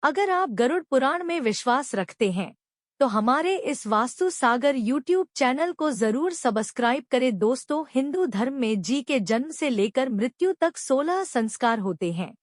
अगर आप गरुड़ पुराण में विश्वास रखते हैं तो हमारे इस वास्तु सागर यूट्यूब चैनल को जरूर सब्सक्राइब करें। दोस्तों, हिंदू धर्म में जी के जन्म से लेकर मृत्यु तक 16 संस्कार होते हैं।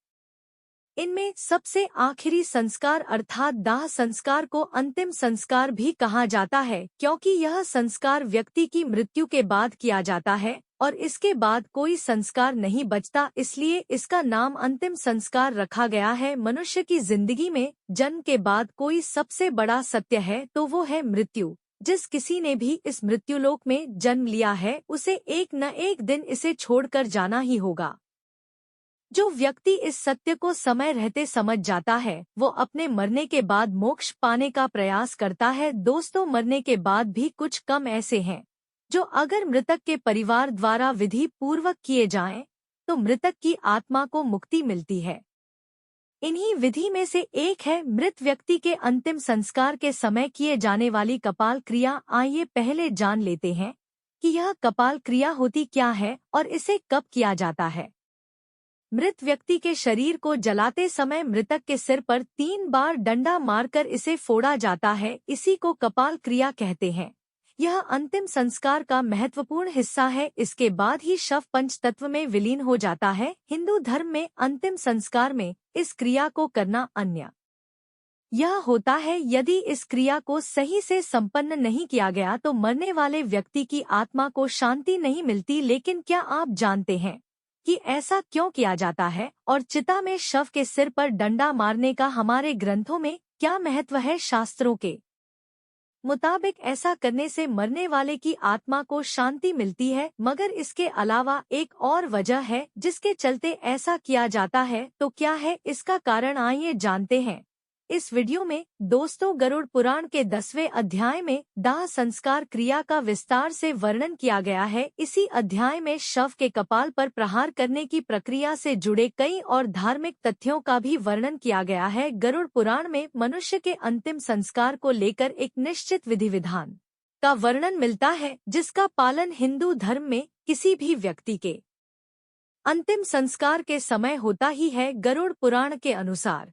इनमें सबसे आखिरी संस्कार अर्थात दाह संस्कार को अंतिम संस्कार भी कहा जाता है, क्योंकि यह संस्कार व्यक्ति की मृत्यु के बाद किया जाता है और इसके बाद कोई संस्कार नहीं बचता, इसलिए इसका नाम अंतिम संस्कार रखा गया है। मनुष्य की जिंदगी में जन्म के बाद कोई सबसे बड़ा सत्य है तो वो है मृत्यु। जिस किसी ने भी इस मृत्युलोक में जन्म लिया है उसे एक न एक दिन इसे छोड़कर जाना ही होगा। जो व्यक्ति इस सत्य को समय रहते समझ जाता है वो अपने मरने के बाद मोक्ष पाने का प्रयास करता है। दोस्तों, मरने के बाद भी कुछ कम ऐसे हैं जो अगर मृतक के परिवार द्वारा विधि पूर्वक किए जाएं तो मृतक की आत्मा को मुक्ति मिलती है। इन्हीं विधि में से एक है मृत व्यक्ति के अंतिम संस्कार के समय किए जाने वाली कपाल क्रिया। आइए पहले जान लेते हैं कि यह कपाल क्रिया होती क्या है और इसे कब किया जाता है। मृत व्यक्ति के शरीर को जलाते समय मृतक के सिर पर 3 बार डंडा मारकर इसे फोड़ा जाता है, इसी को कपाल क्रिया कहते हैं। यह अंतिम संस्कार का महत्वपूर्ण हिस्सा है। इसके बाद ही शव पंच तत्व में विलीन हो जाता है। हिंदू धर्म में अंतिम संस्कार में इस क्रिया को करना अन्य यह होता है यदि इस क्रिया को सही से संपन्न नहीं किया गया तो मरने वाले व्यक्ति की आत्मा को शांति नहीं मिलती। लेकिन क्या आप जानते हैं कि ऐसा क्यों किया जाता है और चिता में शव के सिर पर डंडा मारने का हमारे ग्रंथों में क्या महत्व है? शास्त्रों के मुताबिक ऐसा करने से मरने वाले की आत्मा को शांति मिलती है, मगर इसके अलावा एक और वजह है जिसके चलते ऐसा किया जाता है। तो क्या है इसका कारण, आइए जानते हैं इस वीडियो में। दोस्तों, गरुड़ पुराण के 10वें अध्याय में दाह संस्कार क्रिया का विस्तार से वर्णन किया गया है। इसी अध्याय में शव के कपाल पर प्रहार करने की प्रक्रिया से जुड़े कई और धार्मिक तथ्यों का भी वर्णन किया गया है। गरुड़ पुराण में मनुष्य के अंतिम संस्कार को लेकर एक निश्चित विधि विधान का वर्णन मिलता है, जिसका पालन हिंदू धर्म में किसी भी व्यक्ति के अंतिम संस्कार के समय होता ही है। गरुड़ पुराण के अनुसार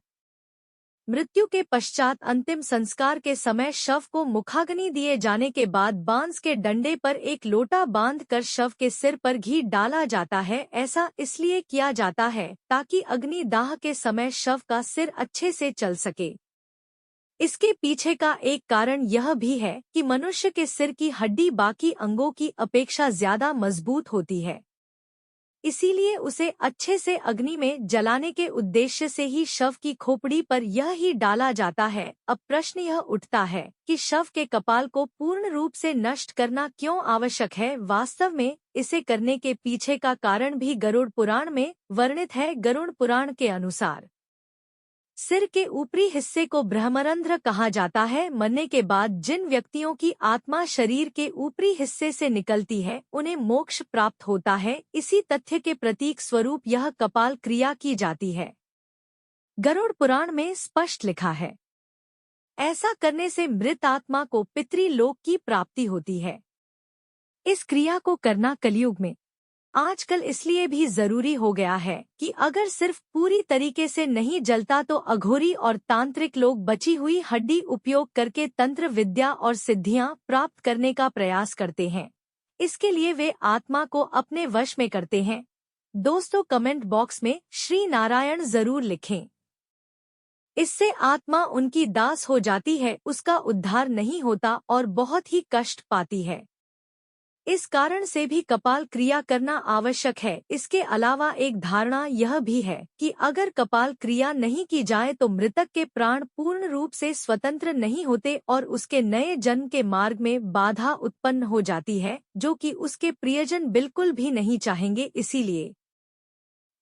मृत्यु के पश्चात अंतिम संस्कार के समय शव को मुखाग्नि दिए जाने के बाद बांस के डंडे पर एक लोटा बांधकर शव के सिर पर घी डाला जाता है। ऐसा इसलिए किया जाता है ताकि अग्नि दाह के समय शव का सिर अच्छे से चल सके। इसके पीछे का एक कारण यह भी है कि मनुष्य के सिर की हड्डी बाकी अंगों की अपेक्षा ज्यादा मजबूत होती है, इसीलिए उसे अच्छे से अग्नि में जलाने के उद्देश्य से ही शव की खोपड़ी पर यह ही डाला जाता है। अब प्रश्न यह उठता है कि शव के कपाल को पूर्ण रूप से नष्ट करना क्यों आवश्यक है? वास्तव में इसे करने के पीछे का कारण भी गरुड़ पुराण में वर्णित है। गरुड़ पुराण के अनुसार सिर के ऊपरी हिस्से को ब्रह्मरंध्र कहा जाता है। मरने के बाद जिन व्यक्तियों की आत्मा शरीर के ऊपरी हिस्से से निकलती है उन्हें मोक्ष प्राप्त होता है। इसी तथ्य के प्रतीक स्वरूप यह कपाल क्रिया की जाती है। गरुड़ पुराण में स्पष्ट लिखा है, ऐसा करने से मृत आत्मा को पितृलोक की प्राप्ति होती है। इस क्रिया को करना कलयुग में आजकल इसलिए भी जरूरी हो गया है कि अगर सिर्फ पूरी तरीके से नहीं जलता तो अघोरी और तांत्रिक लोग बची हुई हड्डी उपयोग करके तंत्र विद्या और सिद्धियां प्राप्त करने का प्रयास करते हैं। इसके लिए वे आत्मा को अपने वश में करते हैं। दोस्तों, कमेंट बॉक्स में श्री नारायण जरूर लिखें। इससे आत्मा उनकी दास हो जाती है, उसका उद्धार नहीं होता और बहुत ही कष्ट पाती है। इस कारण से भी कपाल क्रिया करना आवश्यक है। इसके अलावा एक धारणा यह भी है कि अगर कपाल क्रिया नहीं की जाए तो मृतक के प्राण पूर्ण रूप से स्वतंत्र नहीं होते और उसके नए जन्म के मार्ग में बाधा उत्पन्न हो जाती है, जो कि उसके प्रियजन बिल्कुल भी नहीं चाहेंगे। इसीलिए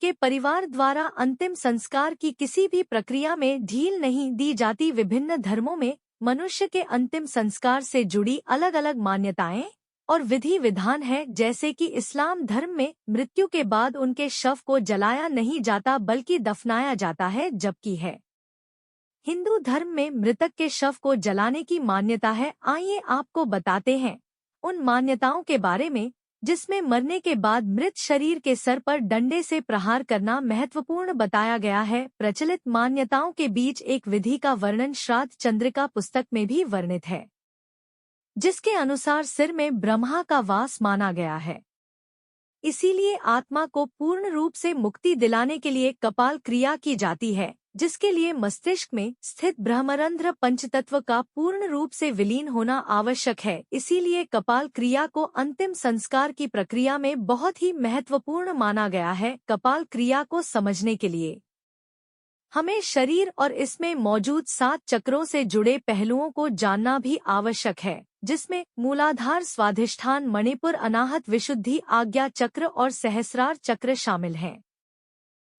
के परिवार द्वारा अंतिम संस्कार की किसी भी प्रक्रिया में ढील नहीं दी जाती। विभिन्न धर्मों में मनुष्य के अंतिम संस्कार से जुड़ी अलग अलग मान्यताएं और विधि विधान है। जैसे कि इस्लाम धर्म में मृत्यु के बाद उनके शव को जलाया नहीं जाता बल्कि दफनाया जाता है, जबकि है हिंदू धर्म में मृतक के शव को जलाने की मान्यता है। आइए आपको बताते हैं उन मान्यताओं के बारे में जिसमें मरने के बाद मृत शरीर के सर पर डंडे से प्रहार करना महत्वपूर्ण बताया गया है। प्रचलित मान्यताओं के बीच एक विधि का वर्णन श्राद्ध चंद्रिका पुस्तक में भी वर्णित है, जिसके अनुसार सिर में ब्रह्मा का वास माना गया है। इसीलिए आत्मा को पूर्ण रूप से मुक्ति दिलाने के लिए कपाल क्रिया की जाती है, जिसके लिए मस्तिष्क में स्थित ब्रह्मरंध्र पंचतत्व का पूर्ण रूप से विलीन होना आवश्यक है। इसीलिए कपाल क्रिया को अंतिम संस्कार की प्रक्रिया में बहुत ही महत्वपूर्ण माना गया है। कपाल क्रिया को समझने के लिए हमें शरीर और इसमें मौजूद 7 चक्रों से जुड़े पहलुओं को जानना भी आवश्यक है, जिसमें मूलाधार, स्वाधिष्ठान, मणिपुर, अनाहत, विशुद्धि, आज्ञा चक्र और सहस्रार चक्र शामिल हैं।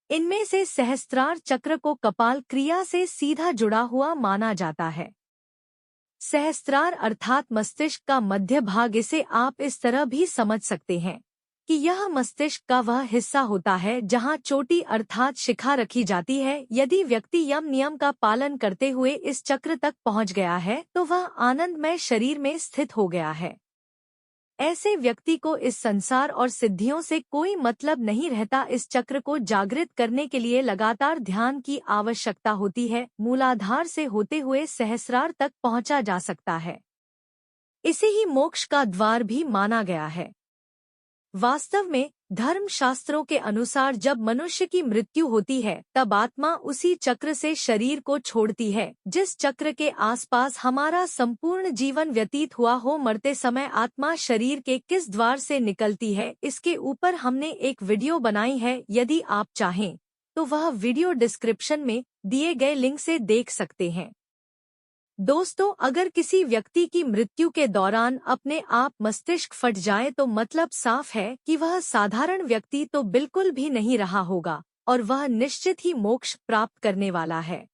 इनमें से सहस्त्रार चक्र को कपाल क्रिया से सीधा जुड़ा हुआ माना जाता है। सहस्त्रार अर्थात मस्तिष्क का मध्य भाग। इसे आप इस तरह भी समझ सकते हैं कि यह मस्तिष्क का वह हिस्सा होता है जहां चोटी अर्थात शिखा रखी जाती है। यदि व्यक्ति यम नियम का पालन करते हुए इस चक्र तक पहुंच गया है तो वह आनंदमय शरीर में स्थित हो गया है। ऐसे व्यक्ति को इस संसार और सिद्धियों से कोई मतलब नहीं रहता। इस चक्र को जागृत करने के लिए लगातार ध्यान की आवश्यकता होती है। मूलाधार से होते हुए सहस्रार तक पहुंचा जा सकता है। इसे ही मोक्ष का द्वार भी माना गया है। वास्तव में धर्म शास्त्रों के अनुसार जब मनुष्य की मृत्यु होती है तब आत्मा उसी चक्र से शरीर को छोड़ती है, जिस चक्र के आसपास हमारा संपूर्ण जीवन व्यतीत हुआ हो। मरते समय आत्मा शरीर के किस द्वार से निकलती है, इसके ऊपर हमने एक वीडियो बनाई है। यदि आप चाहें तो वह वीडियो डिस्क्रिप्शन में दिए गए लिंक से देख सकते हैं। दोस्तों, अगर किसी व्यक्ति की मृत्यु के दौरान अपने आप मस्तिष्क फट जाए तो मतलब साफ है कि वह साधारण व्यक्ति तो बिल्कुल भी नहीं रहा होगा और वह निश्चित ही मोक्ष प्राप्त करने वाला है।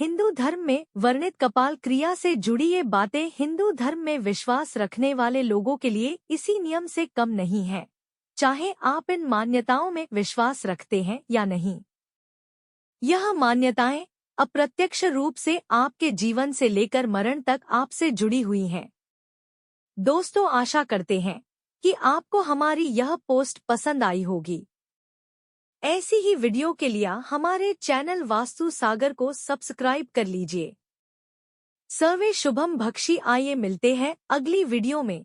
हिंदू धर्म में वर्णित कपाल क्रिया से जुड़ी ये बातें हिंदू धर्म में विश्वास रखने वाले लोगों के लिए इसी नियम से कम नहीं है, चाहे आप इन मान्यताओं में विश्वास रखते हैं या नहीं। यह मान्यताएं अप्रत्यक्ष रूप से आपके जीवन से लेकर मरण तक आपसे जुड़ी हुई हैं। दोस्तों, आशा करते हैं कि आपको हमारी यह पोस्ट पसंद आई होगी। ऐसी ही वीडियो के लिए हमारे चैनल वास्तु सागर को सब्सक्राइब कर लीजिए। सर्वे शुभम भक्षी। आइए मिलते हैं अगली वीडियो में।